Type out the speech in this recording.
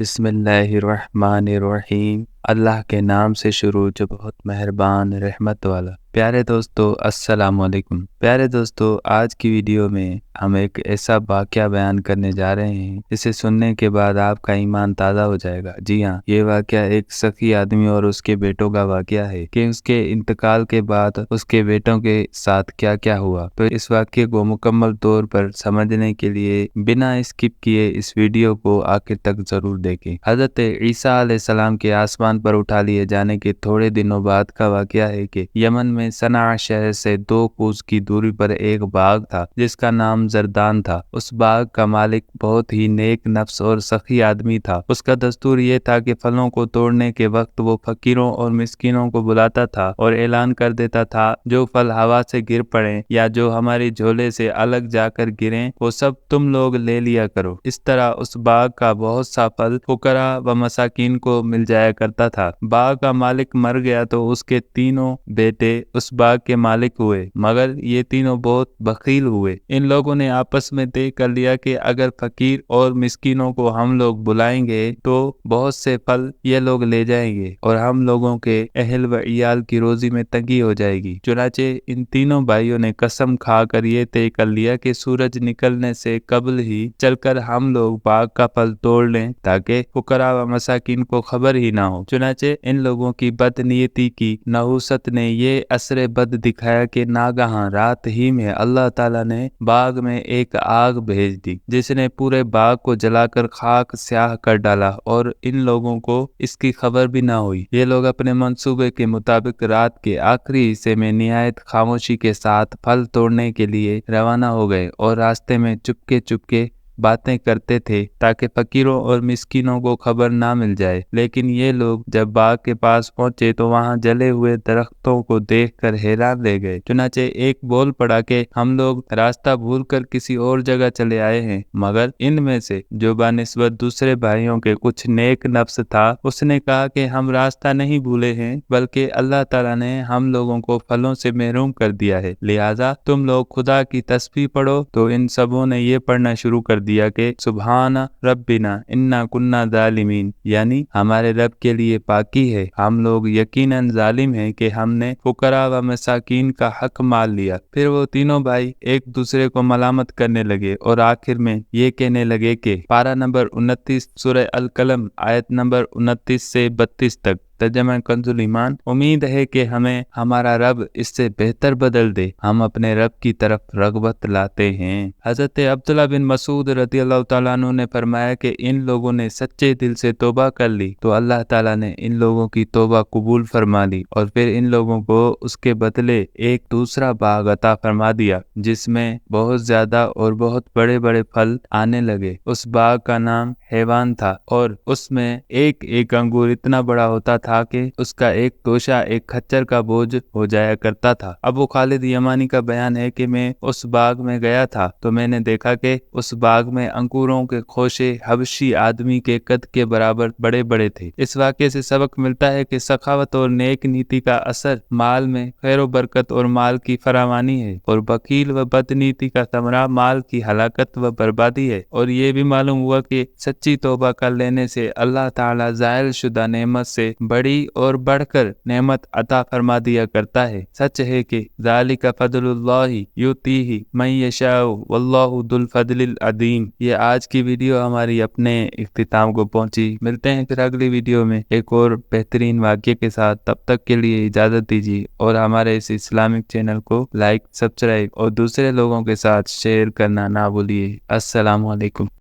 बिस्मिल्लाहिर्रहमानिर्रहीम। अल्लाह के नाम से शुरू जो बहुत मेहरबान रहमत वाला। प्यारे दोस्तों अस्सलाम वालेकुम। प्यारे दोस्तों, आज की वीडियो में हम एक ऐसा वाक़या बयान करने जा रहे हैं जिसे सुनने के बाद आपका ईमान ताज़ा हो जाएगा। जी हाँ, ये वाक़या एक सखी आदमी और उसके बेटों का वाक़या है कि उसके इंतकाल के बाद उसके बेटों के साथ क्या क्या हुआ। तो इस वाक़ये को मुकम्मल तौर पर समझने के लिए बिना स्किप किए इस वीडियो को आखिर तक ज़रूर देखें। हज़रत ईसा अलैहिस्सलाम के आसमान पर उठा लिए जाने के थोड़े दिनों बाद का वाक़या है कि यमन में सना शहर से 2 कोस की दूरी पर एक बाग था जिसका नाम जरदान था। उस बाग का मालिक बहुत ही नेक नफ्स और सखी आदमी था। उसका दस्तूर ये था कि फलों को तोड़ने के वक्त वो फकीरों और मिस्किनों को बुलाता था और ऐलान कर देता था, जो फल हवा से गिर पड़े या जो हमारी झोले से अलग जाकर गिरें वो सब तुम लोग ले लिया करो। इस तरह उस बाग का बहुत सा फल फुकरा व मसाकीन को मिल जाया करता था। बाग का मालिक मर गया तो उसके तीनों बेटे उस बाग के मालिक हुए, मगर ये तीनों बहुत बखील हुए। इन लोगों ने आपस में तय कर लिया कि अगर फकीर और मिस्किनों को हम लोग बुलाएंगे तो बहुत से फल ये लोग ले जाएंगे और हम लोगों के अहल व इयाल की रोजी में तंगी हो जाएगी। चुनाचे इन तीनों भाइयों ने कसम खाकर ये तय कर लिया कि सूरज निकलने से कबल ही चलकर हम लोग बाग का फल तोड़ लें ताकि फुकरा व मसाकिन को खबर ही ना हो। चुनाचे इन लोगों की बदनीयती की नहुसत ने ये असर बद दिखाया कि नागहां रात ही में अल्लाह ताला ने बाग में एक आग भेज दी जिसने पूरे बाग को जलाकर खाक स्याह कर डाला और इन लोगों को इसकी खबर भी ना हुई। ये लोग अपने मंसूबे के मुताबिक रात के आखिरी हिस्से में निहायत खामोशी के साथ फल तोड़ने के लिए रवाना हो गए और रास्ते में चुपके चुपके बातें करते थे ताकि फकीरों और मिस्किनों को खबर ना मिल जाए। लेकिन ये लोग जब बाग के पास पहुंचे तो वहां जले हुए दरख्तों को देखकर हैरान रह गए। चुनाचे एक बोल पड़ा कि हम लोग रास्ता भूलकर किसी और जगह चले आए हैं। मगर इनमें से जो बानिस्बत दूसरे भाइयों के कुछ नेक नफ्स था उसने कहा कि हम रास्ता नहीं भूले हैं, बल्कि अल्लाह ताला ने हम लोगों को फलों से महरूम कर दिया है, लिहाजा तुम लोग खुदा की तस्बीह पढ़ो। तो इन सबों ने ये पढ़ना शुरू कर दिया कि सुबहान रब्बिना इन्ना कुन्ना जालिमीन, यानी हमारे रब के लिए पाकी है, हम लोग यकीनन जालिम हैं कि हमने फुकरा व मसाकीन का हक माल लिया। फिर वो तीनों भाई एक दूसरे को मलामत करने लगे और आखिर में ये कहने लगे कि पारा नंबर 29 सूरह अल कलम आयत नंबर 29 से 32 तक तर्जुमा कंजुल ईमान। उम्मीद है कि हमें हमारा रब इससे बेहतर बदल दे, हम अपने रब की तरफ रगबत लाते हैं। हजरत अब्दुल्ला बिन मसूद रज़ियल्लाहु ताला अन्हु ने फरमाया कि इन लोगों ने सच्चे दिल से तौबा कर ली तो अल्लाह ताला ने इन लोगों की तौबा कबूल फरमा ली और फिर इन लोगों को उसके बदले एक दूसरा बाग अता फरमा दिया जिसमें बहुत ज्यादा और बहुत बड़े बड़े फल आने लगे। उस बाग का नाम हैवान था और उसमें एक एक अंगूर इतना बड़ा होता था कि उसका एक तोशा एक खच्चर का बोझ हो जाया करता था। अबू खालिद यमानी का बयान है कि मैं उस बाग में गया था तो मैंने देखा कि उस बाग में अंगूरों के खोशे हबशी आदमी के कद के बराबर बड़े बड़े थे। इस वाक़े से सबक मिलता है कि सखावत और नेक नीति का असर माल में खैर बरकत और माल की फरावानी है और बकील व बदनीति का समरा माल की हलाकत व बर्बादी है। और ये भी मालूम हुआ कि सच्ची तौबा कर लेने से अल्लाह ताला ज़ायल शुदा नेमत से बड़ी और बढ़कर नेमत अता फरमा दिया करता है। सच है कि ज़ालिका फदलुल्लाहि युतीही मन यशाउ वल्लाहु दुल फदलिल अदीम। ये आज की वीडियो हमारी अपने इख्तिताम को पहुंची। मिलते हैं फिर अगली वीडियो में एक और बेहतरीन वाक़ये के साथ। तब तक के लिए इजाज़त दीजिए और हमारे इस इस्लामिक चैनल को लाइक, सब्सक्राइब और दूसरे लोगों के साथ शेयर करना ना भूलिए। अस्सलामु अलैकुम।